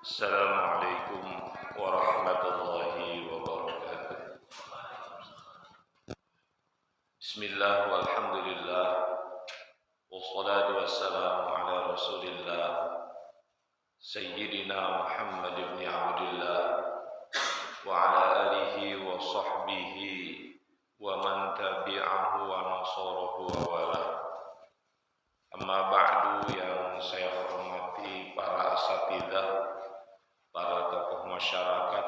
Assalamualaikum warahmatullahi wabarakatuh. Bismillah walhamdulillah wassalatu wassalamu ala rasulillah Sayyidina Muhammad ibn Abdullah wa ala alihi wa sahbihi wa man tabi'ahu wa nasarahu wa wala. Amma ba'du, yang saya hormati para asatidzah, para tokoh masyarakat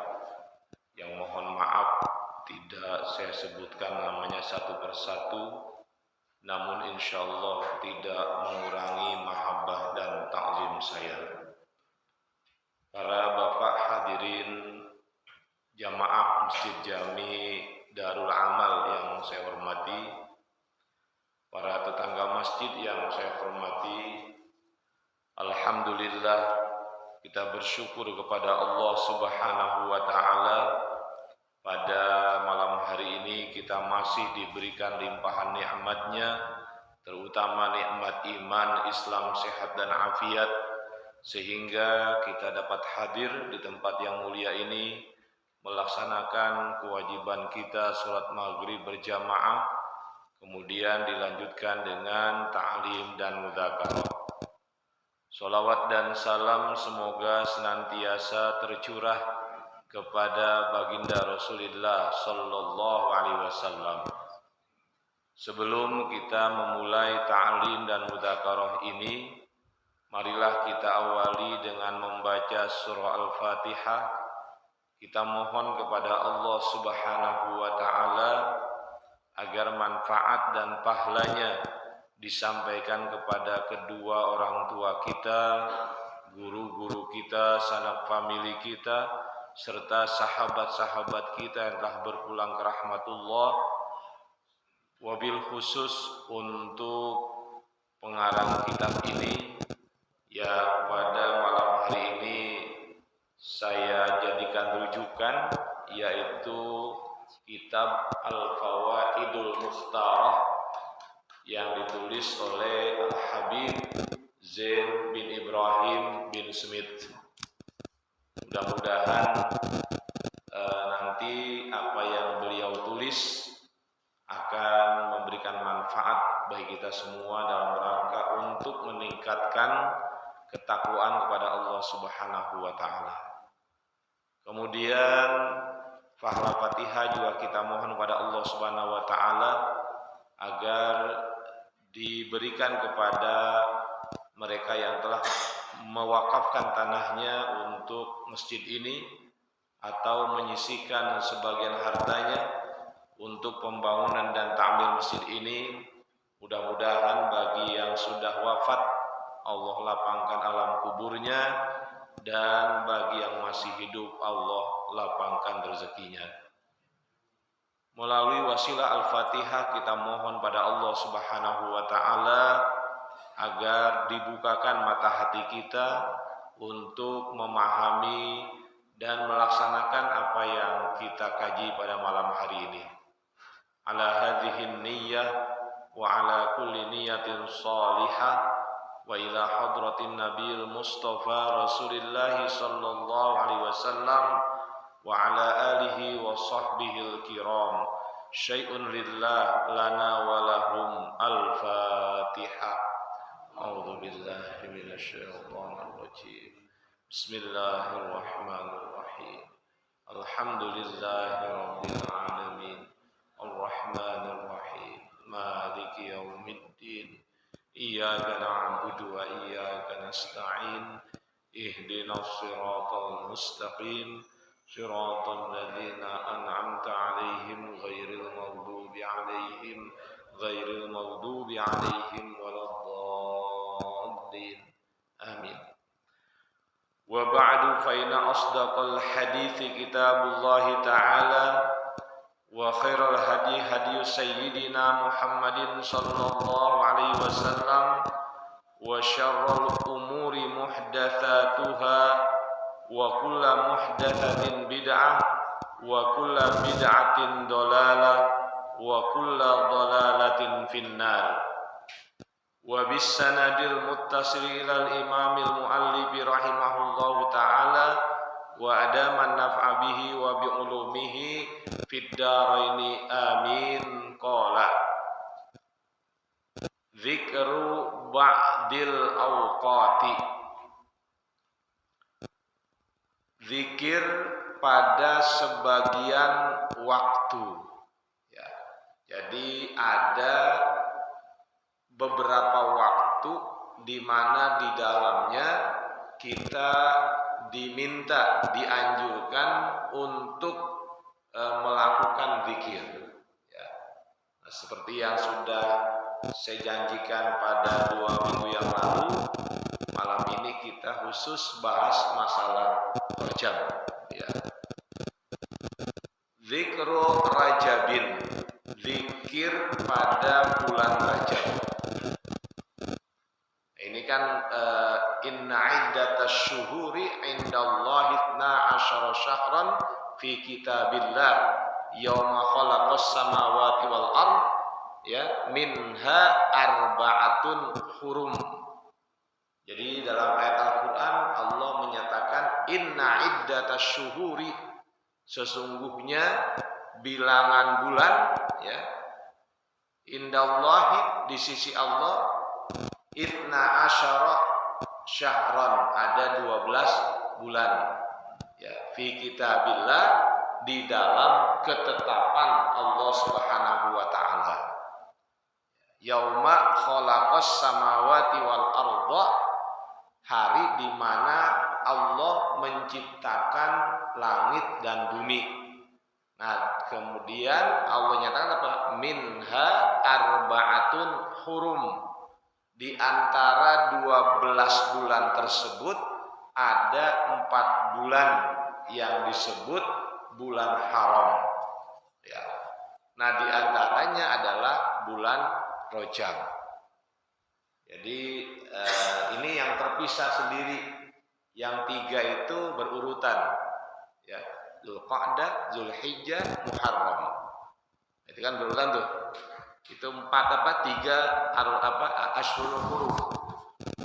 yang mohon maaf tidak saya sebutkan namanya satu persatu, namun insyaallah tidak mengurangi mahabbah dan takzim saya. Para bapak hadirin jamaah Masjid Jami Darul Amal yang saya hormati, para tetangga masjid yang saya hormati, alhamdulillah kita bersyukur kepada Allah Subhanahu wa taala. Pada malam hari ini kita masih diberikan limpahan nikmat-Nya, terutama nikmat iman, Islam, sehat dan afiat, sehingga kita dapat hadir di tempat yang mulia ini melaksanakan kewajiban kita salat maghrib berjamaah, kemudian dilanjutkan dengan ta'lim dan mudzakarah. Sholawat dan salam semoga senantiasa tercurah kepada baginda Rasulullah sallallahu alaihi wasallam. Sebelum kita memulai ta'lim dan mudzakarah ini, marilah kita awali dengan membaca surah Al-Fatihah. Kita mohon kepada Allah Subhanahu wa taala agar manfaat dan pahalanya disampaikan kepada kedua orang tua kita, guru-guru kita, sanak famili kita, serta sahabat-sahabat kita yang telah berpulang ke rahmatullah. Wabil khusus untuk pengarang kitab ini yang pada malam hari ini saya jadikan rujukan, yaitu kitab Al-Fawaidul Mukhtarah yang ditulis oleh Al-Habib Zain bin Ibrahim bin Smith. Mudah-mudahan nanti apa yang beliau tulis akan memberikan manfaat bagi kita semua dalam rangka untuk meningkatkan ketakwaan kepada Allah Subhanahu wa taala. Kemudian pahala Fatihah juga kita mohon kepada Allah Subhanahu wa taala agar diberikan kepada mereka yang telah mewakafkan tanahnya untuk masjid ini atau menyisihkan sebagian hartanya untuk pembangunan dan ta'mir masjid ini. Mudah-mudahan bagi yang sudah wafat Allah lapangkan alam kuburnya, dan bagi yang masih hidup Allah lapangkan rezekinya. Melalui wasilah Al-Fatihah kita mohon pada Allah Subhanahu wa taala agar dibukakan mata hati kita untuk memahami dan melaksanakan apa yang kita kaji pada malam hari ini. Ala hadhihi niyyah wa ala kulli niyatin salihah wa ila hadratin nabiyil mustafa Rasulillah sallallahu alaihi wasallam wa ala alihi wa sahbihil kiram. Syai'un lillah lana wa lahum. Al-Fatihah. A'udzu billahi minasy syaithanir rajim. Bismillahirrahmanirrahim. Alhamdulillahi rabbil alamin. Arrahmanir rahim. Maliki yaumiddin. Iyyaka na'budu wa iyyaka nasta'in. Ihdinas siratal mustaqim. Shiratal ladzina an'amta 'alaihim ghairil maghdubi 'alaihim waladdallin. Amin. Wa ba'du, fa inna asdaqal hadithi kitabullah ta'ala wa khairal hadi hadi sayyidina Muhammadin sallallahu alaihi wasallam wa syarrul umuri muhdatsatuha wa kullu muhdatsatin bid'ah wa kullu bid'atin dhalalah wa kullu dhalalatin finnar. Wa bis sanadil muttasil ilal imamil muallif rahimahullahu ta'ala wa adaman naf'a bihi wa bi ulumihi fid daraini amin. Qala dzikru ba'dil awqati, zikir pada sebagian waktu ya. Jadi ada beberapa waktu di mana di dalamnya kita diminta, dianjurkan untuk melakukan zikir ya. Nah, seperti yang sudah saya janjikan pada 2 minggu yang lalu, malam ini kita khusus bahas masalah Rajab ya. Zikru Rajabin, zikir pada bulan Rajab. Ini kan inna iddatash syuhuri indallahi 12 syahran fi kitabillah yauma khalaqas samawati wal ard ya minha arba'atun hurum. Jadi dalam ayat Al-Qur'an Allah menyatakan inna iddatash syuhuri, sesungguhnya bilangan bulan ya, indallahi, di sisi Allah, 12 syahran, ada 12 bulan ya, fi kitabillah, di dalam ketetapan Allah Subhanahu wa taala. Yauma khalaqas samawati wal arda, hari di mana Allah menciptakan langit dan bumi. Nah, kemudian Allah nyatakan apa? Minha arba'atun hurum. Di antara 12 bulan tersebut ada 4 bulan yang disebut bulan haram. Ya. Nah, di antaranya adalah bulan Rajab. Jadi ini yang terpisah sendiri. Yang 3 itu berurutan. Ya, Dzulqa'dah, Dzulhijjah, Muharram. Itu kan berurutan tuh. Itu 3 Asyhurul Hurum.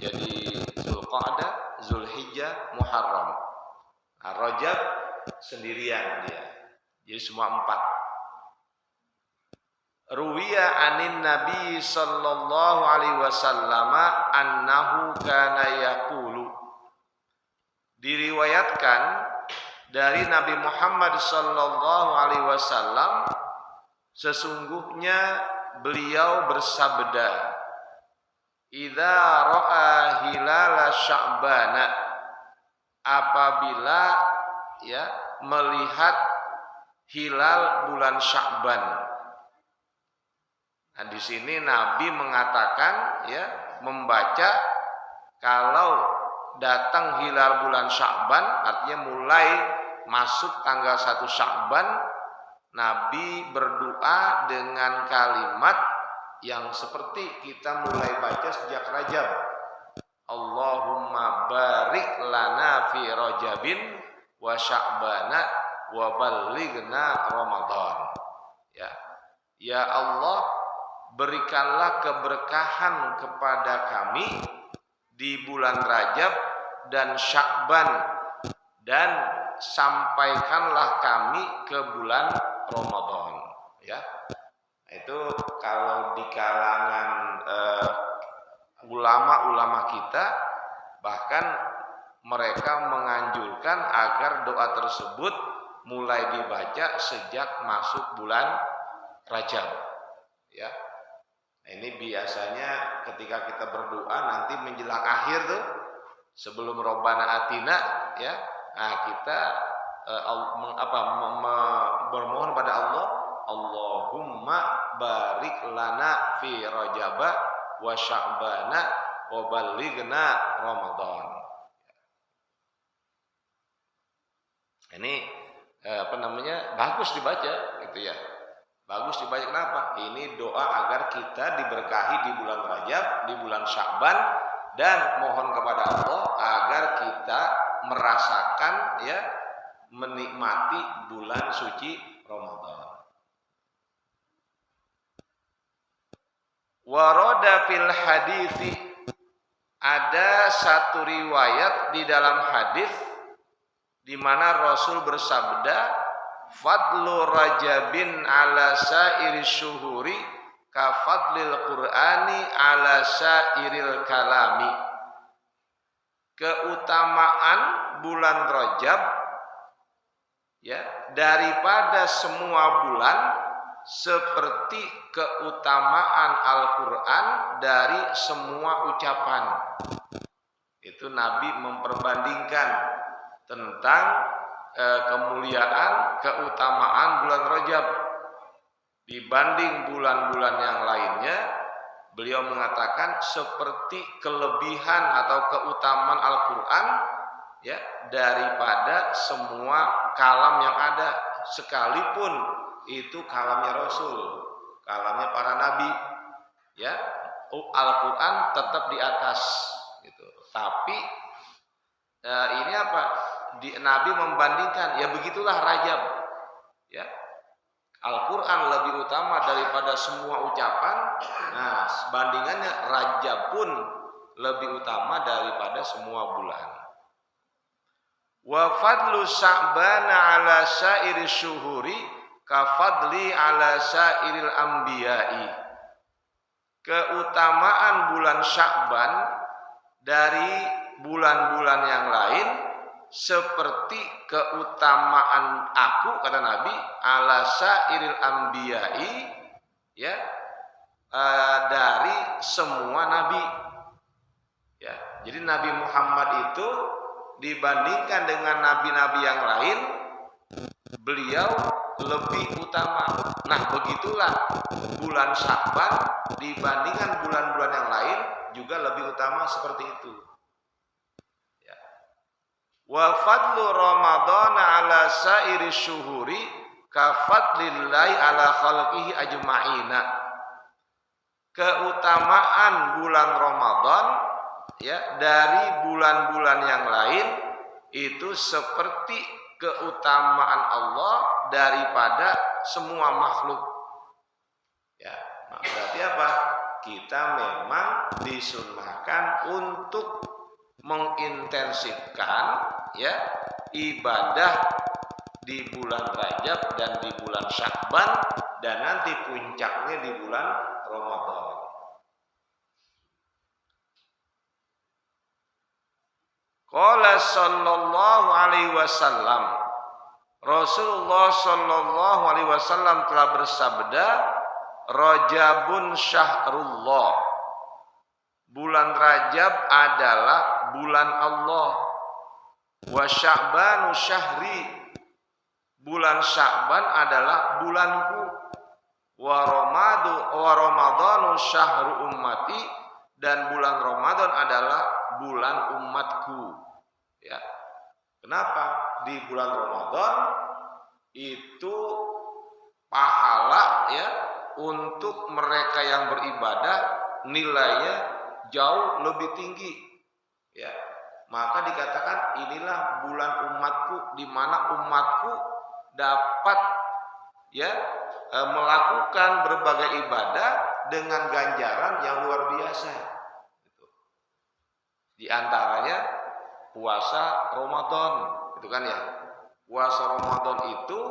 Jadi Dzulqa'dah, Dzulhijjah, Muharram. Nah, Rajab sendirian dia. Jadi semua 4. Ruwiya anin Nabi sallallahu alaihi wasallam annahu kana yaqulu, diriwayatkan dari Nabi Muhammad sallallahu alaihi wasallam, sesungguhnya beliau bersabda, idza ra'a hilala sya'bana, apabila ya melihat hilal bulan Sya'ban. Nah, di sini Nabi mengatakan ya, membaca kalau datang hilal bulan Sya'ban, artinya mulai masuk tanggal 1 Sya'ban, Nabi berdoa dengan kalimat yang seperti kita mulai baca sejak Rajab. Allahumma barik lana fi Rajabin wa Sya'bana wa ballighna Ramadan. Ya Allah, berikanlah keberkahan kepada kami di bulan Rajab dan Sya'ban, dan sampaikanlah kami ke bulan Ramadan ya. Itu kalau di kalangan ulama-ulama kita, bahkan mereka menganjurkan agar doa tersebut mulai dibaca sejak masuk bulan Rajab ya. Nah, ini biasanya ketika kita berdoa nanti menjelang akhir tuh, sebelum Robbana Atina ya, nah kita bermohon pada Allah, Allahumma barik lana fi Rajaba wa Sya'bana wa ballighna Ramadan. Ini bagus dibaca gitu ya. Bagus dibaca, kenapa? Ini doa agar kita diberkahi di bulan Rajab, di bulan Sya'ban, dan mohon kepada Allah agar kita merasakan ya, menikmati bulan suci Ramadan. Warada fil hadisi, ada satu riwayat di dalam hadis di mana Rasul bersabda, fadlu rajabin ala sairi syuhuri ka fadlil qur'ani ala sairil kalami. Keutamaan bulan Rajab ya daripada semua bulan seperti keutamaan Al-Qur'an dari semua ucapan. Itu Nabi memperbandingkan tentang kemuliaan, keutamaan bulan Rajab dibanding bulan-bulan yang lainnya. Beliau mengatakan seperti kelebihan atau keutamaan Al-Qur'an ya daripada semua kalam yang ada, sekalipun itu kalamnya Rasul, kalamnya para nabi ya. Al-Qur'an tetap di atas gitu. Tapi ini apa? Nabi membandingkan, ya begitulah Rajab ya. Al-Quran lebih utama daripada semua ucapan. Nah, bandingannya Rajab pun lebih utama daripada semua bulan. Wa fadlu Sya'bana ala syairi syuhuri ka fadli ala syairil anbiya'i. Keutamaan bulan Sya'ban dari bulan-bulan yang lain seperti keutamaan aku, kata Nabi, ala syairil anbiya'i ya, dari semua nabi ya. Jadi Nabi Muhammad itu dibandingkan dengan nabi-nabi yang lain, beliau lebih utama. Nah, begitulah bulan Sya'ban dibandingkan bulan-bulan yang lain juga lebih utama seperti itu. Wa fadlu Ramadan ala sairi syuhuri ka fadlillahi ala khalqihi ajma'ina. Keutamaan bulan Ramadan ya dari bulan-bulan yang lain itu seperti keutamaan Allah daripada semua makhluk. Ya, berarti apa? Kita memang disunnahkan untuk mengintensifkan ya ibadah di bulan Rajab dan di bulan Sya'ban, dan nanti puncaknya di bulan Ramadan. Qala sallallahu alaihi wasallam, Rasulullah sallallahu alaihi wasallam telah bersabda, Rajabun syahrullah. Bulan Rajab adalah bulan Allah. Wa Sya'banu syahri. Bulan Sya'ban adalah bulanku. Wa Ramadanu syahru ummati. Dan bulan Ramadan adalah bulan umatku. Ya. Kenapa? Di bulan Ramadan itu pahala ya untuk mereka yang beribadah nilainya jauh lebih tinggi ya. Maka dikatakan inilah bulan umatku, di mana umatku dapat ya melakukan berbagai ibadah dengan ganjaran yang luar biasa. Di antaranya puasa Ramadan, itu kan ya. Puasa Ramadan itu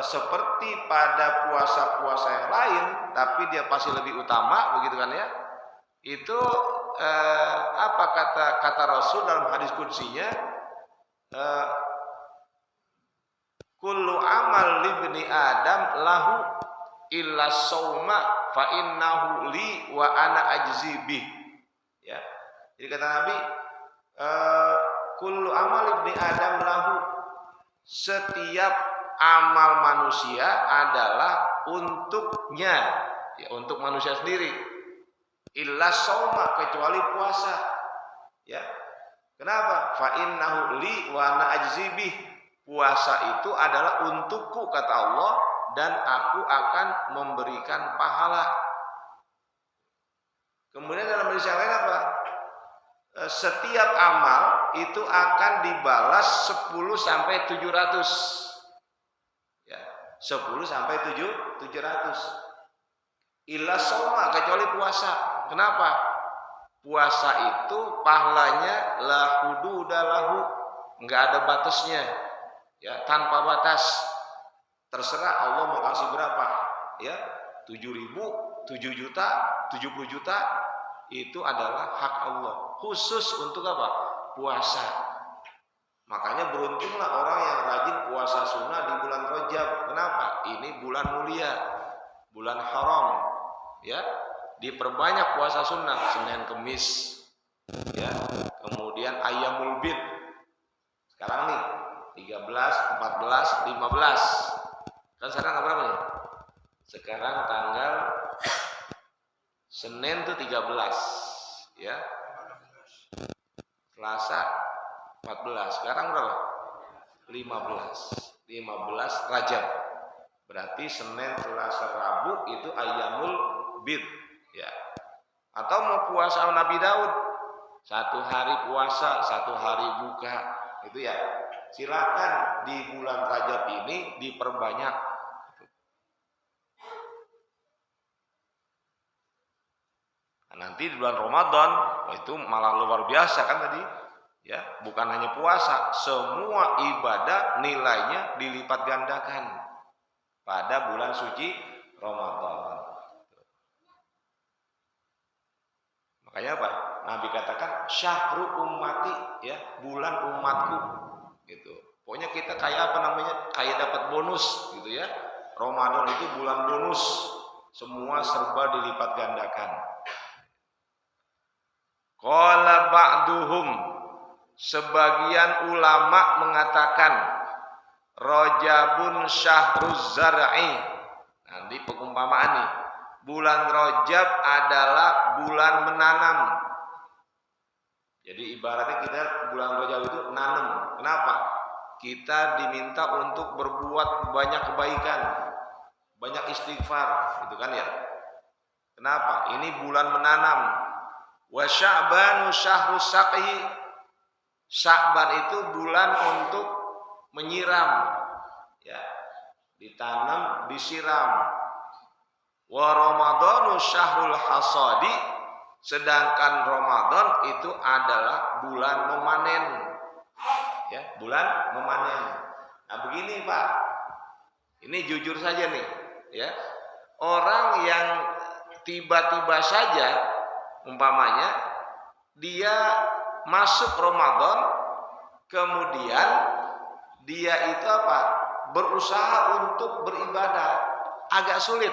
seperti pada puasa-puasa yang lain, tapi dia pasti lebih utama, begitu kan ya. Itu apa kata Rasul dalam hadis qudsinya, kullu amal libni adam lahu illa sauma fa innahu li wa ana ajzi bih. Ya. Jadi kata Nabi, kullu amal ibni adam lahu, setiap amal manusia adalah untuknya, ya, untuk manusia sendiri. Illa sauma, kecuali puasa. Ya. Kenapa? Fa innahu li wa ana ajzi bih. Puasa itu adalah untukku, kata Allah, dan aku akan memberikan pahala. Kemudian dalam hadis yang lain apa? Setiap amal itu akan dibalas 10 sampai 700. Ya, 10 sampai 700. Illa shauma, kecuali puasa. Kenapa? Puasa itu pahalanya la hududa lahu, nggak ada batasnya, ya, tanpa batas. Terserah Allah mau kasih berapa, ya, 7.000, 7 juta, 70 juta, itu adalah hak Allah. Khusus untuk apa? Puasa. Makanya beruntunglah orang yang rajin puasa sunnah di bulan Rajab. Kenapa? Ini bulan mulia, bulan haram, ya. Diperbanyak puasa sunnah, Senin Kemis, ya. Kemudian Ayyamul Bid. Sekarang nih 13, 14, 15. Kan sekarang berapa nih? Sekarang tanggal Senin tuh 13, ya. Selasa 14. Sekarang berapa? 15 Rajab. Berarti Senin, Selasa, Rabu itu Ayyamul Bid, ya. Atau mau puasa Nabi Daud, 1 hari puasa, 1 hari buka, itu ya. Silakan di bulan Rajab ini diperbanyak. Nah, nanti di bulan Ramadan itu malah luar biasa kan tadi, ya. Bukan hanya puasa, semua ibadah nilainya dilipat gandakan pada bulan suci Ramadan. Makanya apa? Nabi katakan syahru ummati, ya, bulan umatku, gitu. Pokoknya kita kayak apa namanya? Kayak dapat bonus, gitu ya. Ramadan itu bulan bonus, semua serba dilipat gandakan. Qala ba'duhum, sebagian ulama mengatakan Rajabun syahruz zar'i. Nanti pengumpamaan nih. Bulan Rajab adalah bulan menanam. Jadi ibaratnya kita bulan Rajab itu nanam. Kenapa? Kita diminta untuk berbuat banyak kebaikan, banyak istighfar, gitu kan ya. Kenapa? Ini bulan menanam. Wa Sya'banu syahrus saqi. Sya'ban itu bulan untuk menyiram, ya, ditanam, disiram. Wa Ramadhanu syahrul hasadi, sedangkan Ramadan itu adalah bulan memanen, ya, bulan memanen. Nah begini Pak, ini jujur saja nih, ya, orang yang tiba-tiba saja umpamanya dia masuk Ramadan, kemudian dia itu apa? Berusaha untuk beribadah, agak sulit.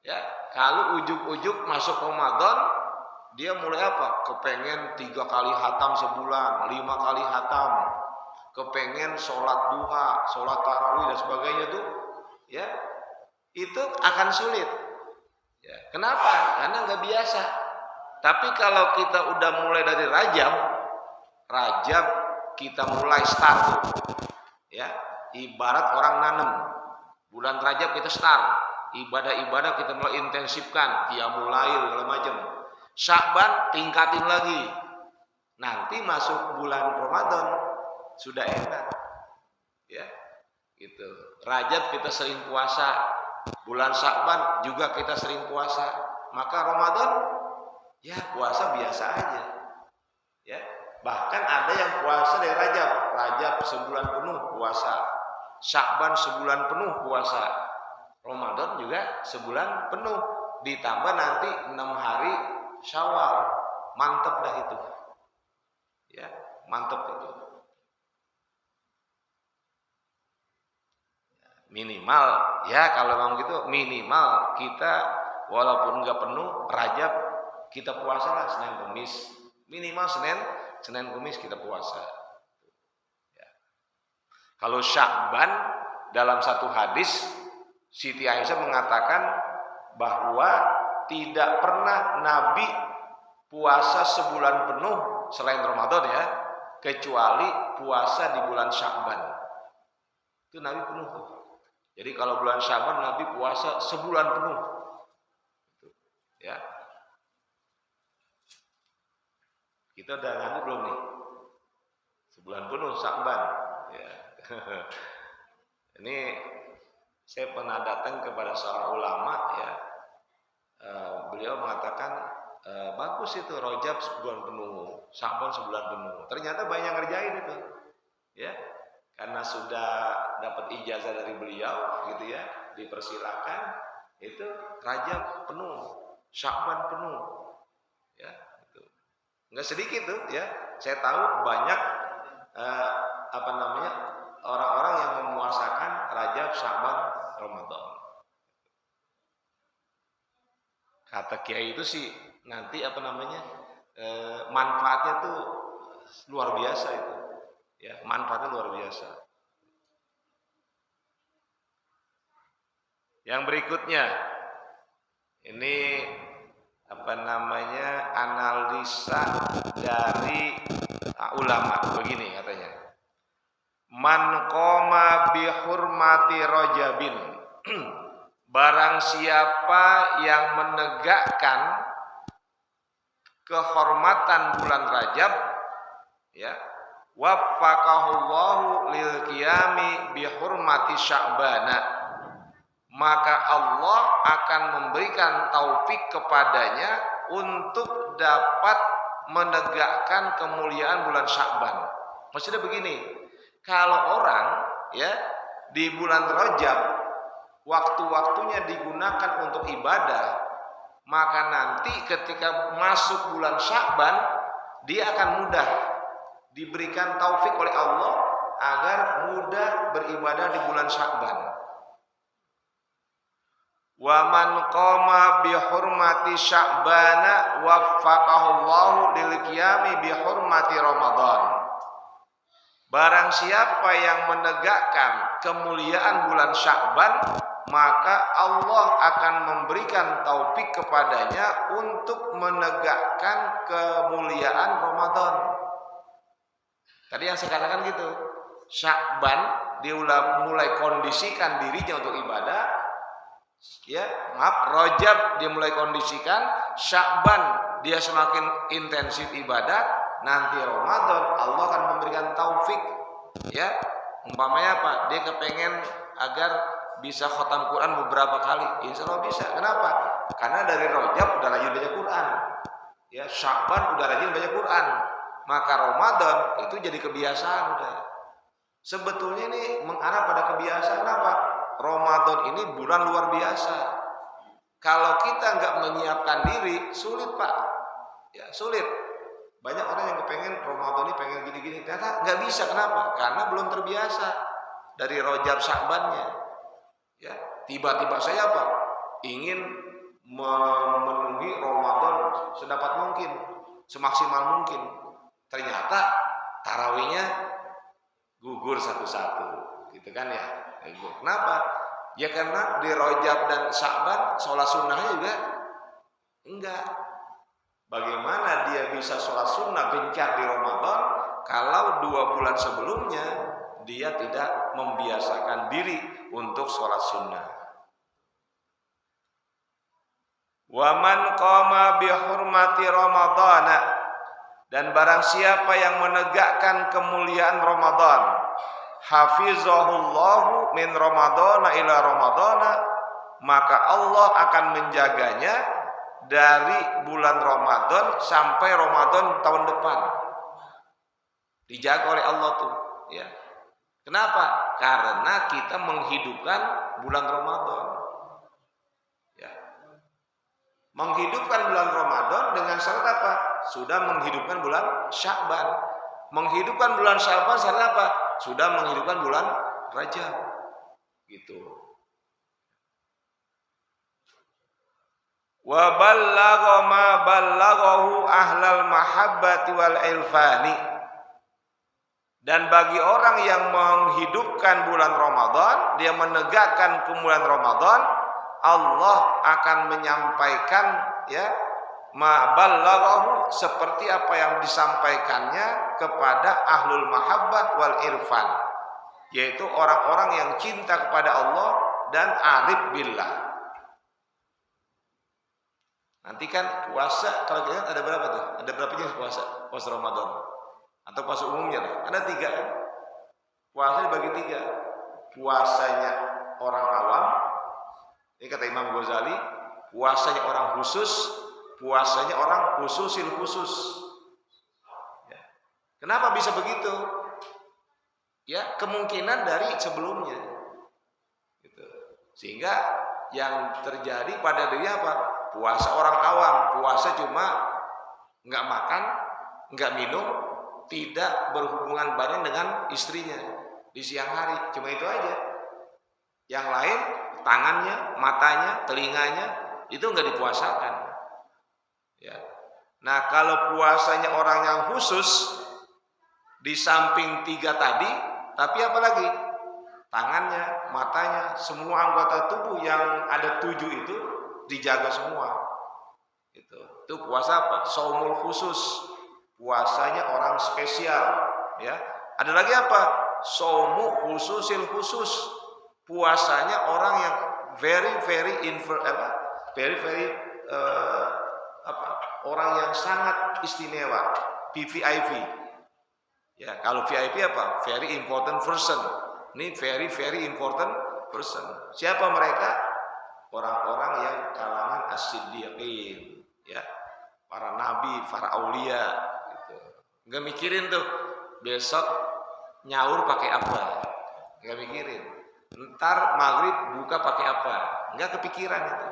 Ya, kalau ujuk-ujuk masuk Ramadan, dia mulai apa? Kepengen 3 kali hatam sebulan, 5 kali hatam, kepengen sholat duha, sholat tarawih dan sebagainya tuh, ya, itu akan sulit. Ya, kenapa? Karena nggak biasa. Tapi kalau kita udah mulai dari Rajab kita mulai start, ya, ibarat orang nanam. Bulan Rajab kita start. Ibadah-ibadah kita mulai intensifkan, qiyamul lail segala macam. Sya'ban tingkatin lagi. Nanti masuk bulan Ramadan sudah enak. Ya. Gitu. Rajab kita sering puasa, bulan Sya'ban juga kita sering puasa. Maka Ramadan ya puasa biasa aja. Ya. Bahkan ada yang puasa dari Rajab sebulan penuh puasa. Sya'ban sebulan penuh puasa. Ramadan juga sebulan penuh, ditambah nanti 6 hari Syawal. Mantep dah itu. Ya, mantep itu. Minimal, ya kalau memang gitu, minimal kita walaupun nggak penuh Rajab kita puasa lah Senin Kemis. Minimal Senin Kemis kita puasa. Ya. Kalau Sya'ban dalam satu hadis Siti Aisyah mengatakan bahwa tidak pernah Nabi puasa sebulan penuh selain Ramadan, ya, kecuali puasa di bulan Sya'ban. Itu Nabi penuh tuh. Jadi kalau bulan Sya'ban Nabi puasa sebulan penuh. Ya. Kita udah nganggu belum nih? Sebulan penuh Sya'ban. Ya. Ini saya pernah datang kepada seorang ulama, ya, beliau mengatakan bagus itu Rajab sebulan penuh, Sya'ban sebulan penuh. Ternyata banyak ngerjain itu, ya, karena sudah dapat ijazah dari beliau, gitu ya, dipersilakan itu Rajab penuh, Sya'ban penuh, ya, itu nggak sedikit tuh, ya. Saya tahu banyak orang-orang yang memuasakan Rajab, Sya'ban, Ramadan. Kata kiai itu sih nanti manfaatnya tuh luar biasa itu, ya, manfaatnya luar biasa. Yang berikutnya ini analisa dari ulama, begini katanya, man qoma bi hurmati rajabin, barang siapa yang menegakkan kehormatan bulan Rajab, ya, waffaqahullahu lil qiyami bi hurmati Sya'bana, maka Allah akan memberikan taufik kepadanya untuk dapat menegakkan kemuliaan bulan Sya'ban. Maksudnya begini, kalau orang, ya, di bulan Rajab waktu-waktunya digunakan untuk ibadah, maka nanti ketika masuk bulan Sya'ban dia akan mudah diberikan taufik oleh Allah agar mudah beribadah di bulan Sya'ban. Wa man qama bi hurmati Sya'bana waffaqahullahu lil qiyami bi hurmati Ramadan. Barang siapa yang menegakkan kemuliaan bulan Sya'ban, maka Allah akan memberikan taufik kepadanya untuk menegakkan kemuliaan Ramadan. Tadi yang saya katakan gitu, Sya'ban dia mulai kondisikan dirinya untuk ibadah, ya, Rajab dia mulai kondisikan, Sya'ban dia semakin intensif ibadah, nanti Ramadan Allah akan memberikan taufik, ya, umpamanya apa, dia kepengen agar bisa khatam Quran beberapa kali, insya Allah bisa. Kenapa? Karena dari Rajab udah rajin baca Quran, ya, Sya'ban udah rajin baca Quran, maka Ramadan itu jadi kebiasaan udah. Sebetulnya ini mengarah pada kebiasaan apa? Ramadan ini bulan luar biasa. Kalau kita nggak menyiapkan diri, sulit Pak, ya, sulit. Banyak orang yang kepengen Ramadan ini pengen gini-gini, ternyata nggak bisa. Kenapa? Karena belum terbiasa dari Rajab Sya'bannya. Ya, tiba-tiba saya apa? Ingin memenuhi Ramadan sedapat mungkin, semaksimal mungkin. Ternyata tarawihnya gugur satu-satu, gitu kan ya? Kenapa? Ya karena di Rajab dan Sya'ban sholat sunnahnya juga enggak. Bagaimana dia bisa sholat sunnah gencar di Ramadan kalau 2 bulan sebelumnya dia tidak membiasakan diri untuk sholat sunnah. Wa man qama bi hurmati Ramadana, dan barang siapa yang menegakkan kemuliaan Ramadan, hafizahullahu min Ramadana ila Ramadana, maka Allah akan menjaganya dari bulan Ramadan sampai Ramadan tahun depan. Dijaga oleh Allah tuh, ya. Kenapa? Karena kita menghidupkan bulan Ramadan, ya. Menghidupkan bulan Ramadan dengan syarat apa? Sudah menghidupkan bulan Sya'ban. Menghidupkan bulan Sya'ban syarat apa? Sudah menghidupkan bulan Rajab, gitu. Wa ballagha ma ballaghahu ahlal mahabbati wal ilfani, dan bagi orang yang menghidupkan bulan Ramadan, dia menegakkan kemuliaan Ramadan, Allah akan menyampaikan, ya, ma ballaghahu, seperti apa yang disampaikannya kepada ahlul mahabbah wal irfan, yaitu orang-orang yang cinta kepada Allah dan arif billah. Nanti kan puasa, kalau kita ada berapa tuh? Ada berapa jenis puasa? Puasa Ramadan atau puasa umumnya? Ada 3 kan? Puasa dibagi 3. Puasanya orang awam, ini kata Imam Ghazali, puasanya orang khusus, puasanya orang khususil khusus. Ya. Kenapa bisa begitu? Ya, kemungkinan dari sebelumnya. Gitu. Sehingga yang terjadi pada diri apa? Puasa orang awam, puasa cuma nggak makan, nggak minum, tidak berhubungan badan dengan istrinya di siang hari, cuma itu aja. Yang lain, tangannya, matanya, telinganya itu nggak dipuasakan. Ya. Nah, kalau puasanya orang yang khusus, di samping 3 tadi, tapi apa lagi? Tangannya, matanya, semua anggota tubuh yang ada 7 itu dijaga semua. Itu puasa apa? Shaumul khusus, puasanya orang spesial. Ya. Ada lagi apa? Shaumu khususil khusus, puasanya orang yang orang yang sangat istimewa, VVIP. Ya, kalau VIP apa? Very important person. Ini very important person. Siapa mereka? Orang-orang yang kalangan as-siddiqin, ya, para nabi, para aulia, gitu. Nggak mikirin tuh besok nyaur pakai apa, nggak mikirin. Ntar maghrib buka pakai apa, nggak kepikiran itu.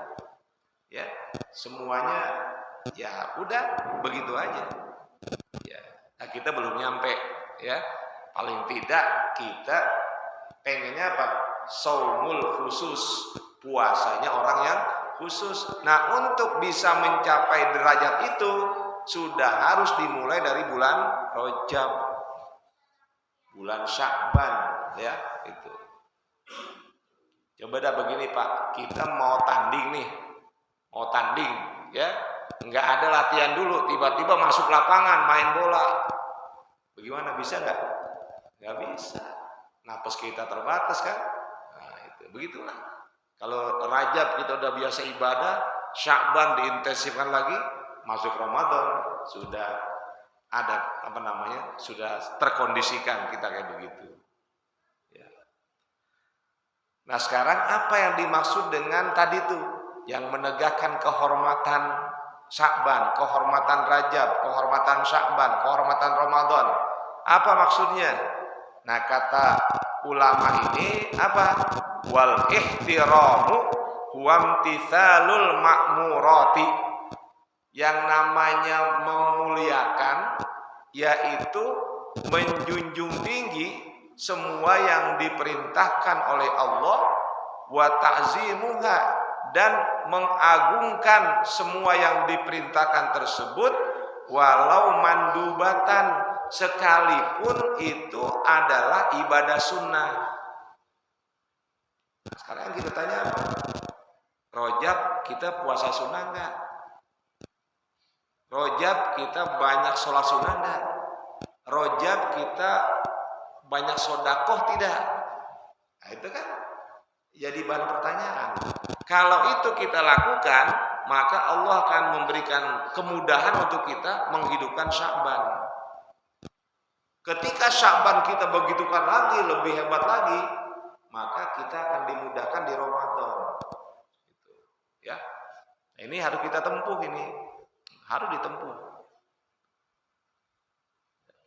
Ya, semuanya ya udah begitu aja. Ya, nah kita belum nyampe, ya. Paling tidak kita pengennya apa? Shaumul khusus, puasanya orang yang khusus. Nah, untuk bisa mencapai derajat itu sudah harus dimulai dari bulan Rajab, bulan Sya'ban, ya, itu. Coba dah begini Pak, kita mau tanding nih, ya, nggak ada latihan dulu, tiba-tiba masuk lapangan main bola, bagaimana, bisa nggak? Nggak bisa, napas kita terbatas kan. Nah, itu begitulah. Kalau Rajab kita udah biasa ibadah, Sya'ban diintensifkan lagi, masuk Ramadan sudah ada sudah terkondisikan kita kayak begitu. Ya. Nah, sekarang apa yang dimaksud dengan tadi tuh, yang menegakkan kehormatan Sya'ban, kehormatan Rajab, kehormatan Sya'ban, kehormatan Ramadan? Apa maksudnya? Nah, kata ulama ini apa? Wal ihtiramu huwa imtithalul ma'murati. Yang namanya memuliakan yaitu menjunjung tinggi semua yang diperintahkan oleh Allah, wa ta'zimuha, dan mengagungkan semua yang diperintahkan tersebut, walau mandubatan, sekalipun itu adalah ibadah sunnah. Sekarang kita tanya apa? Rajab kita puasa sunnah enggak? Rajab kita banyak sholat sunnah enggak? Rajab kita banyak sodakoh tidak? Nah, itu kan jadi bahan pertanyaan. Kalau itu kita lakukan, maka Allah akan memberikan kemudahan untuk kita menghidupkan Sya'ban. Ketika Sya'ban kita begitukan lagi, lebih hebat lagi, maka kita akan dimudahkan di Ramadan. Gitu. Ya, nah, ini harus kita tempuh, ini harus ditempuh.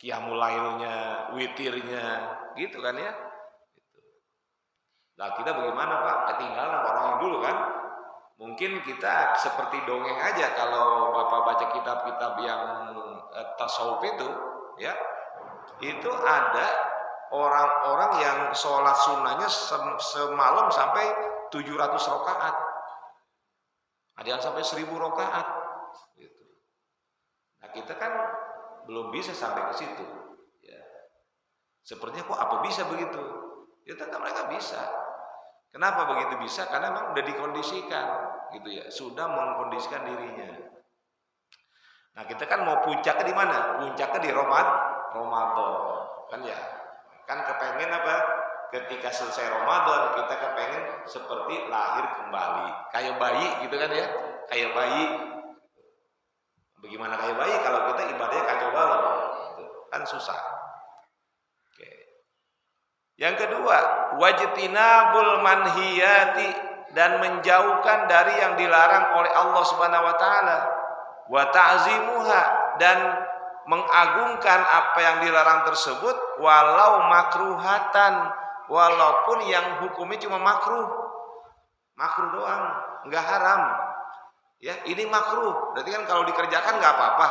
Qiyamul lailnya, witirnya, gitu kan ya. Gitu. Nah, kita bagaimana Pak? Ketinggalan orang yang dulu kan? Mungkin kita seperti dongeng aja kalau Bapak baca kitab-kitab yang tasawuf itu, ya. Itu ada orang-orang yang sholat sunnahnya semalam sampai 700 rakaat, ada yang sampai 1000 rakaat gitu. Nah, kita kan belum bisa sampai ke situ, ya. Sepertinya kok apa bisa begitu? Ya ternyata mereka bisa. Kenapa begitu bisa? Karena memang udah dikondisikan gitu ya, sudah mengkondisikan dirinya. Nah, kita kan mau puncaknya di mana? Puncaknya di Ramadan kan ya. Kan kepengen apa? Ketika selesai Ramadan kita kepengen seperti lahir kembali, kayak bayi gitu kan ya, kayak bayi. Bagaimana kayak bayi kalau kita ibadahnya kacau balau, gitu. Kan susah. Oke. Yang kedua, wajtinabul manhiyati, dan menjauhkan dari yang dilarang oleh Allah Subhanahu wa taala. wa ta'zimuha, dan mengagungkan apa yang dilarang tersebut, walau makruhatan, walaupun yang hukumnya cuma makruh doang, nggak haram. Ya, ini makruh, berarti kan kalau dikerjakan nggak apa-apa,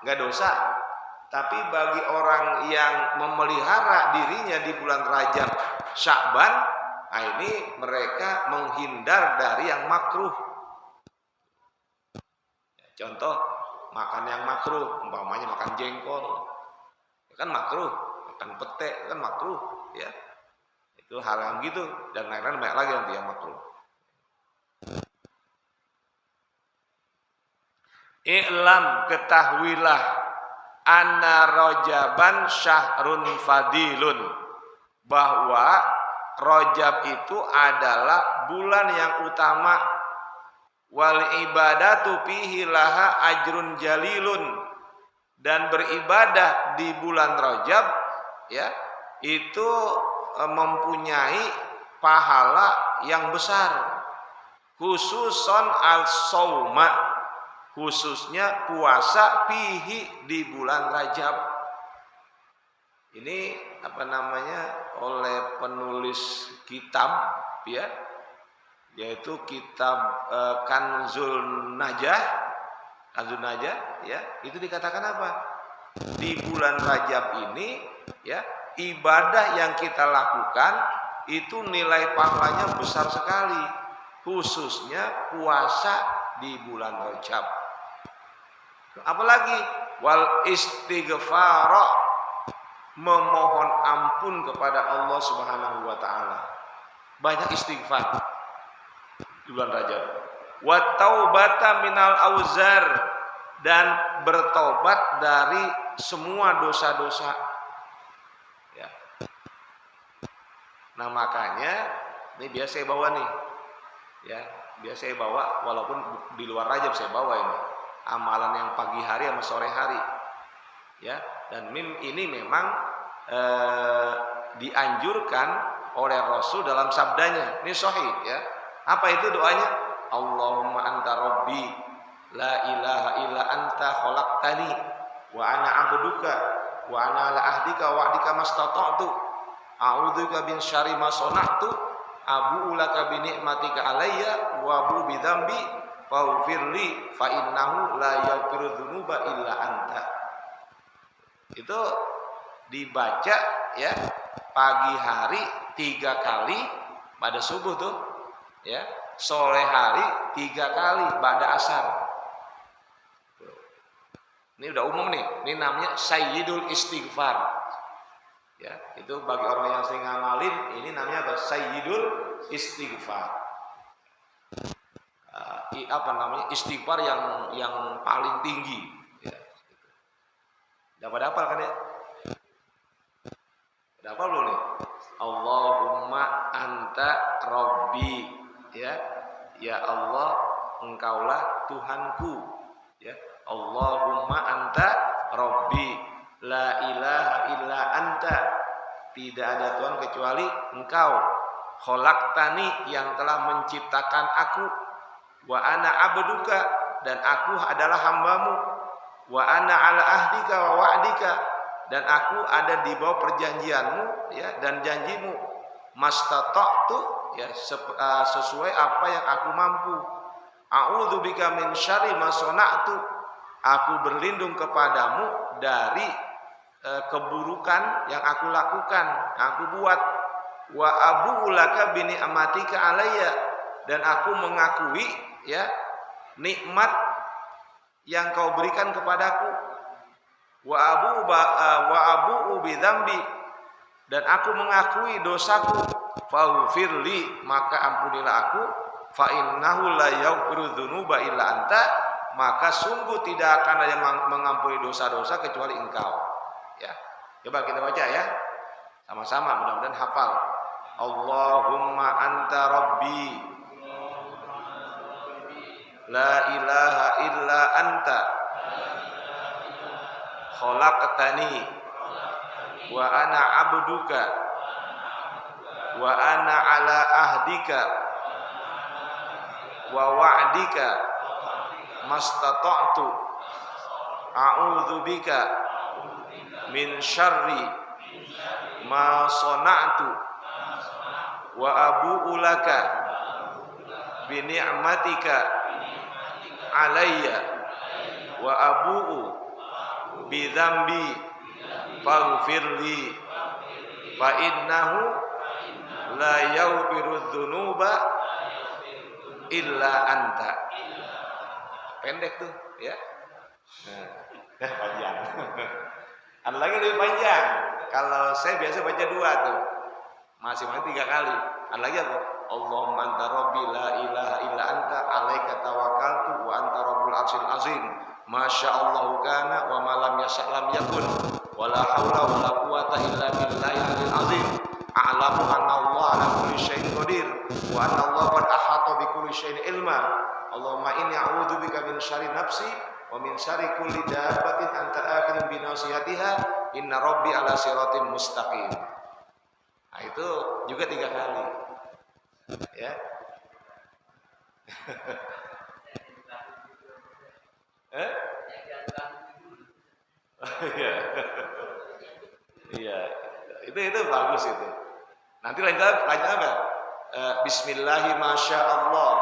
nggak dosa. Tapi bagi orang yang memelihara dirinya di bulan Rajab, Sya'ban, nah ini mereka menghindar dari yang makruh. Contoh, makan yang makruh, umpamanya makan jengkol, kan makruh, makan pete kan makruh, ya. Itu hal yang gitu, dan lain-lain banyak lagi nanti yang makruh. I'lam, ketahuilah, anna Rajaban syahrun fadilun, bahwa Rajab itu adalah bulan yang utama, wal ibadatu fihi laha ajrun jalilun, dan beribadah di bulan Rajab, ya, itu mempunyai pahala yang besar, khususon al-sauma, khususnya puasa fihi di bulan Rajab. Ini apa namanya, oleh penulis kitab, ya, yaitu kitab Kanzul Najah, ya, itu dikatakan apa? Di bulan Rajab ini, ya, ibadah yang kita lakukan itu nilai pahalanya besar sekali, khususnya puasa di bulan Rajab. Apalagi wal istighfar, memohon ampun kepada Allah Subhanahu wa taala. Banyak istighfar di bulan Rajab. Wa taubata minal auzar, dan bertobat dari semua dosa-dosa. Ya. Nah, makanya ini biasa saya bawa nih. Ya, biasa saya bawa, walaupun di luar Rajab saya bawa ini. Amalan yang pagi hari sama sore hari. Ya, dan ini memang dianjurkan oleh Rasul dalam sabdanya. Ini sahih, ya. Apa itu doanya? Allahumma anta rabbi la ilaha illa anta khalaqtani wa ana 'abduka wa ana ala ahdika wa wa'dika mastata'tu a'udzubika min syarri ma sana'tu abu'u laka bi ni'matika alayya wa abu'u bi dzambi faghfirli fa innahu la yaghfiru dzunuba illa anta. Itu dibaca, ya, pagi hari 3 kali pada subuh tuh, ya, sore hari 3 kali pada asar. Ini udah umum nih, ini namanya Sayyidul Istighfar. Ya, itu bagi orang yang sering ngamalin, ini namanya apa? Sayyidul Istighfar. Apa namanya? Istighfar yang paling tinggi. Ya. Dapat hafal kan ya? Dapat belum nih? Allahumma anta rabbi, ya, ya Allah, engkaulah Tuhanku, ya. Allahumma anta rabbi la ilaha illa anta, tidak ada Tuhan kecuali engkau, khalaqtani, yang telah menciptakan aku, wa ana abduka, dan aku adalah hambamu, wa ana ala ahdika wa wa'dika, dan aku ada di bawah perjanjianmu, ya, dan janjimu, mastata'tu, ya, sesuai apa yang aku mampu, a'udzubika min syarri ma sana'tu, aku berlindung kepadamu dari keburukan yang aku lakukan, yang aku buat, wa abu'u laka bi ni'matika alayya, dan aku mengakui, ya, nikmat yang kau berikan kepadaku, wa abu'u bi dzambi, dan aku mengakui dosaku, faghfirli, maka ampunilah aku, fa innahu la yaghfiru dzunuba illa anta, maka sungguh tidak akan ada yang mengampuni dosa-dosa kecuali engkau. Ya, coba kita baca, ya, sama-sama, mudah-mudahan hafal. Allahumma anta rabbi la ilaha illa anta khalaqtani wa ana abduka wa ana ala ahdika wa wa'dika mastata'tu a'udzubika min syarri ma sana'tu wa abu'u laka bi ni'matika alayya wa abu'u bi dzambi faghfirli fa innahu la yaghfiru dzunuba illa anta. Pendek tuh ya. Nah, panjang. Ada lagi lebih panjang. Kalau saya biasa baca 2 tuh. Masing-masing 3 kali. Ada lagi apa? Allahumma anta rabbi la ilaha illa anta alaika tawakkaltu wa anta rabbul arsyil azim. Masya Allah kana wa ma lam yasha' lam yakun. Wa la haula wa la quwata illa billahil azim. A'lamu anna Allah ala kulli syai'in qadir wa anna Allah qad ahata bi kulli syai'in ilma. Allahumma inni a'udzubika min syarri nafsi wa min syarri kulli dabbatin anta akhirun bi nasihatiha inna rabbi ala siratim mustaqim. Nah, itu juga 3 kali. Ya. Iya. Iya. Itu bagus itu. Nanti lanjut apa? Bismillahi masya Allah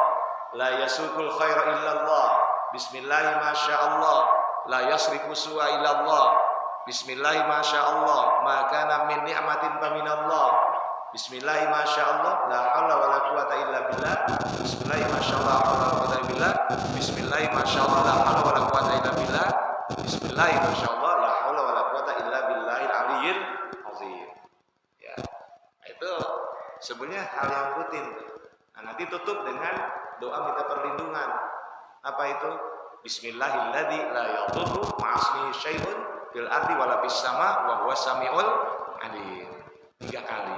la yasukul khaira illallah. Bismillahi masya Allah la yasrifu su'a illallah. Bismillahi masya Allah ma kana min ni'matin fa minallah. Bismillahi masya Allah la haula wala quwata illa billah. Bismillahi masya Allah la haula wala quwata illa billah. Bismillahi masya Allah la haula wala quwata illa billah. Bismillahi masya Allah la haula wala quwata illa billahil aliyyil azim. Ya. Itu sebenarnya hal yang rutin. Nah, nanti tutup dengan doa minta perlindungan. Apa itu? Bismillahilladzi la yadurru ma'asmihi syai'un fil ardi wala fis sama wa huwas samiul alim. 3 kali.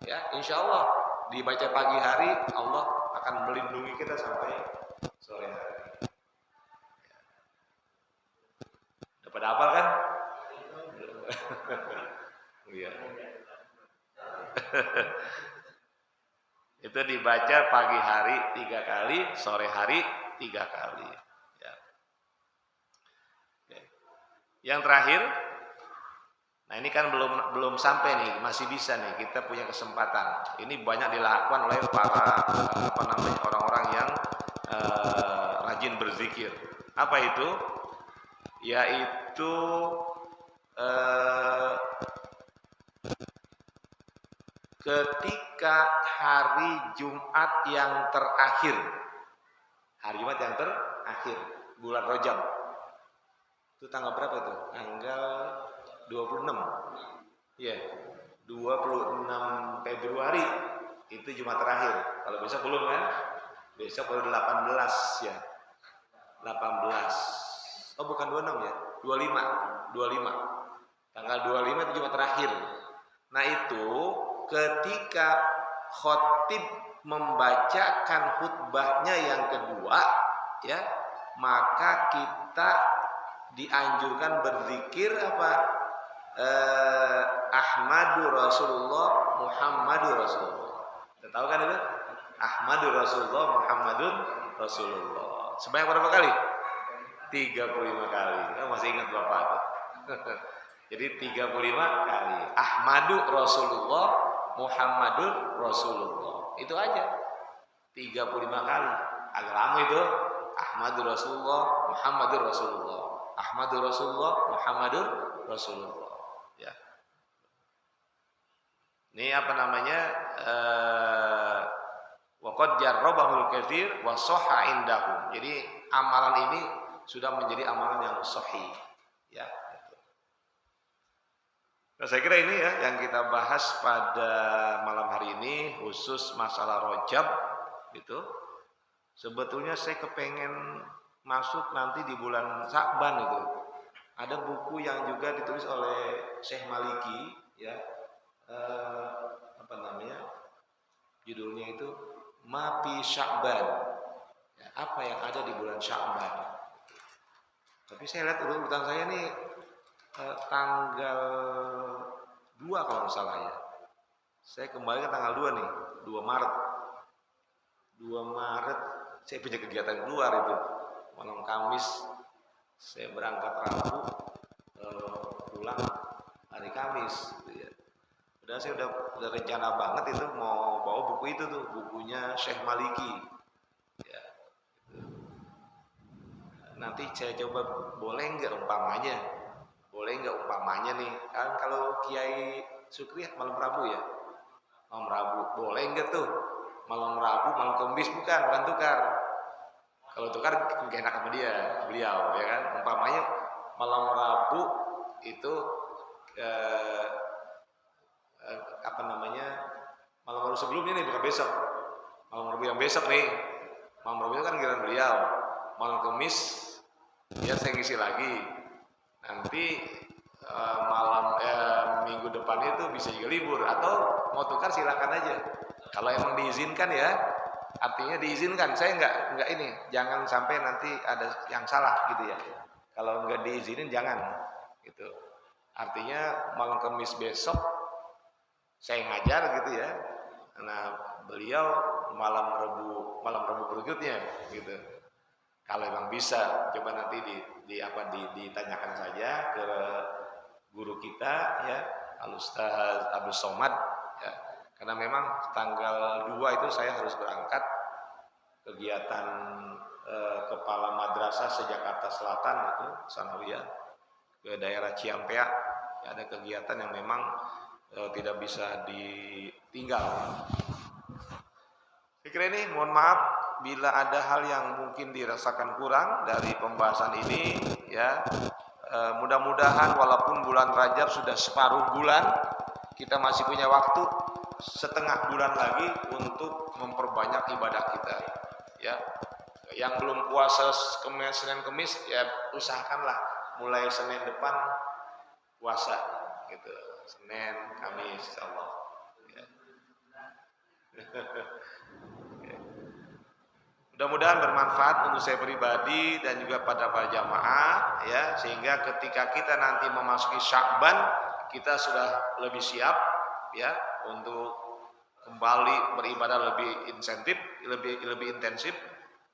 Ya, insyaallah dibaca pagi hari Allah akan melindungi kita sampai sore hari. Dapat hafal kan? Iya. Itu dibaca pagi hari 3 kali, sore hari 3 kali. Ya. Yang terakhir, nah ini kan belum sampai nih, masih bisa nih, kita punya kesempatan. Ini banyak dilakukan oleh para orang-orang yang rajin berzikir. Apa itu? Yaitu ketika hari Jumat yang terakhir, bulan Rajab, itu tanggal berapa itu? Tanggal 26, ya, 26 Februari itu Jumat terakhir. Kalau besok belum kan? Besok baru 18 ya, 18. Oh bukan 26 ya, 25. Tanggal 25 itu Jumat terakhir. Nah itu ketika khotib membacakan khutbahnya yang kedua, ya, maka kita dianjurkan berzikir apa? Ahmadu Rasulullah Muhammadur Rasulullah. Kita tahu kan itu? Ahmadu Rasulullah Muhammadun Rasulullah. Sebanyak berapa kali? 35 kali. Masih ingat Bapak itu? Jadi 35 kali. Ahmadu Rasulullah Muhammadur Rasulullah. Itu aja. 35 kali. Agak lama itu. Ahmadu Rasulullah Muhammadur Rasulullah. Ahmadu Rasulullah Muhammadur Rasulullah. Ya. Ini apa namanya? Wa qad jarrabahul katsir wa sahha indahum. Jadi amalan ini sudah menjadi amalan yang sahih. Ya. Nah, saya kira ini ya yang kita bahas pada malam hari ini, khusus masalah Rajab itu. Sebetulnya saya kepengen masuk nanti di bulan Sya'ban itu. Ada buku yang juga ditulis oleh Syekh Maliki, ya, apa namanya? Judulnya itu Mafi Sya'ban. Ya, apa yang ada di bulan Sya'ban? Tapi saya lihat urutan saya nih tanggal 2 kalau nggak salah ya. Saya kembali ke tanggal 2 nih, 2 Maret. 2 Maret saya punya kegiatan keluar itu. Malam Kamis Saya berangkat Rabu, pulang hari Kamis gitu ya. Saya udah rencana banget itu mau bawa buku itu tuh, bukunya Syekh Maliki ya. Nanti saya coba boleh nggak umpamanya nih kan, kalau Kiai Sukri malam Rabu ya, malam Rabu boleh nggak tuh malam Rabu, malam Kamis bukan tukar. Kalau tukar nggak enak sama beliau ya kan. Umpamanya malam Rabu itu malam Rabu sebelumnya nih, bukan besok. Malam Rabu yang besok nih, malam Rabu itu kan giliran beliau. Malam Kamis ya saya ngisi lagi. Nanti minggu depan itu bisa juga libur, atau mau tukar silakan aja. Kalau emang diizinkan ya, artinya diizinkan. Saya nggak ini, jangan sampai nanti ada yang salah gitu ya. Kalau nggak diizinin jangan gitu. Artinya malam Kamis besok saya ngajar gitu ya. Nah, beliau malam Rabu berikutnya gitu. Kalau memang bisa, coba nanti ditanyakan saja ke guru kita ya, Al-Ustaz Abdul Somad ya. Karena memang tanggal 2 itu saya harus berangkat kegiatan kepala madrasah se-Jakarta Selatan itu Sanawiyah ke daerah Ciampea. Ya, ada kegiatan yang memang tidak bisa ditinggal. Saya kira ini, mohon maaf bila ada hal yang mungkin dirasakan kurang dari pembahasan ini ya. Mudah-mudahan walaupun bulan Rajab sudah separuh bulan, kita masih punya waktu setengah bulan lagi untuk memperbanyak ibadah kita ya. Yang belum puasa Senin Kemis ya usahakanlah mulai Senin depan puasa gitu. Senin, Kamis, insyaallah ya. Mudah-mudahan bermanfaat untuk saya pribadi dan juga pada para jamaah ya, sehingga ketika kita nanti memasuki Sya'ban kita sudah lebih siap ya untuk kembali beribadah lebih intensif.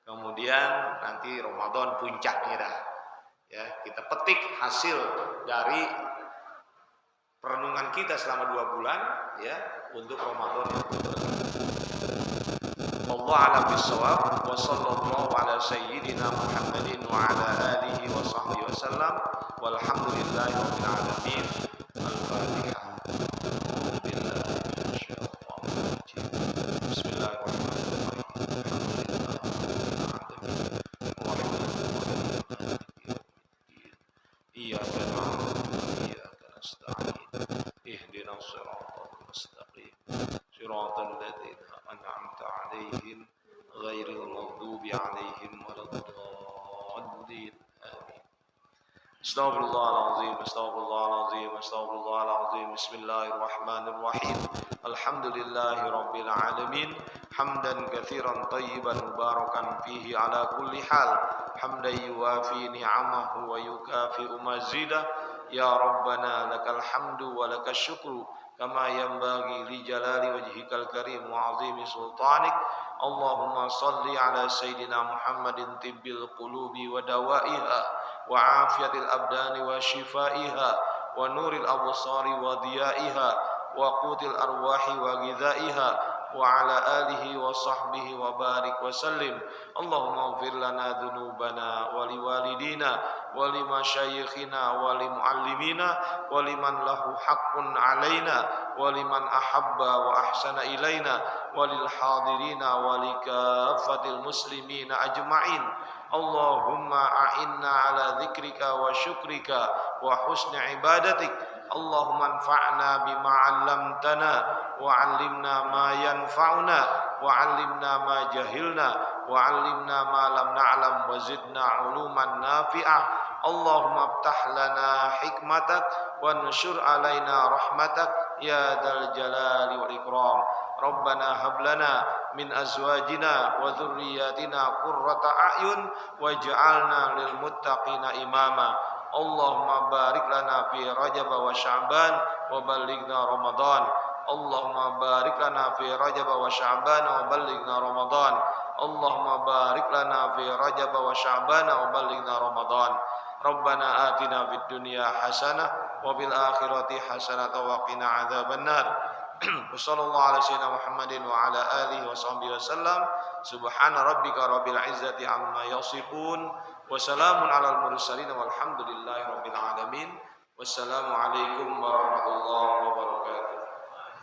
Kemudian nanti Ramadan puncaknya dah ya, kita petik hasil dari perenungan kita selama 2 bulan ya untuk Ramadan yang Wallahu a'lam bishawab. Wa sallallahu ala sayyidina Muhammadin wa ala alihi wa sahbihi wasallam. Walhamdulillahi rabbil alamin. Al-Fatihah. Iyyaka na'budu wa iyyaka nasta'in. Ihdinas siratal mustaqim. Siratal ladzina an'amta 'alaihim ghairil maghdubi 'alaihim waladdallin. Amin. Astaghfirullahaladzim, astaghfirullahaladzim, astaghfirullahaladzim. Bismillahirrahmanirrahim. Alhamdulillahi rabbil alamin. Hamdan katsiran tayyiban mubarakan fihi ala kulli hal. Hamdan yuwafi ni'amahu wa yukafi'u mazidah. Ya Rabbana lakal hamdu wa lakas syukru kama yanbaghi li jalali wajhikal karim wa 'azimi sultanik. Allahumma salli ala sayyidina Muhammadin tibbil qulubi wa dawaiha wa afiyatil abdani wa shifaiha wa nuril absari wa diyaiha wa qutil arwahi wa ghidhaiha wa ala alihi wa sahbihi wa barik wa sallim. Allahumma ighfir lana dhunubana wa liwalidina wa limasyayikhina wa limuallimina wa liman lahu haqqun alaina wa liman ahabba wa ahsana ilaina wa lil hadirina wa likaffatil muslimina ajma'in. Allahumma a'inna ala dzikrika wa syukrika wa husni ibadatik. Allahumma anfa'na bima 'allamtana wa 'allimna ma yanfa'una wa 'allimna ma jahilna wa 'allimna ma lam na'lam wa zidna 'uluman nafi'ah. Allahumma iftah lana hikmatak wa nshur 'alaina rahmatak ya dzal jalali wal ikram. Rabbana hab lana min azwajina wa dhurriyyatina qurrata a'yun waj'alna lil muttaqina imama. Allahumma barik lana fi Rajab wa Sya'ban wa ballighna Ramadan. Allahumma barik lana fi Rajab wa Sya'ban wa ballighna Ramadan. Allahumma barik lana fi Rajab wa Sya'ban wa ballighna Ramadan. Rabbana atina fid dunya hasanah wa fil akhirati hasanah wa qina adzabannar. Wassallallahu ala sayyidina Muhammadin wa ala alihi wa sahbihi wasallam. Subhana rabbika rabbil izzati amma yasifun wa salamun alal mursalin walhamdulillahi rabbil alamin. Wassalamu alaikum warahmatullahi wabarakatuh.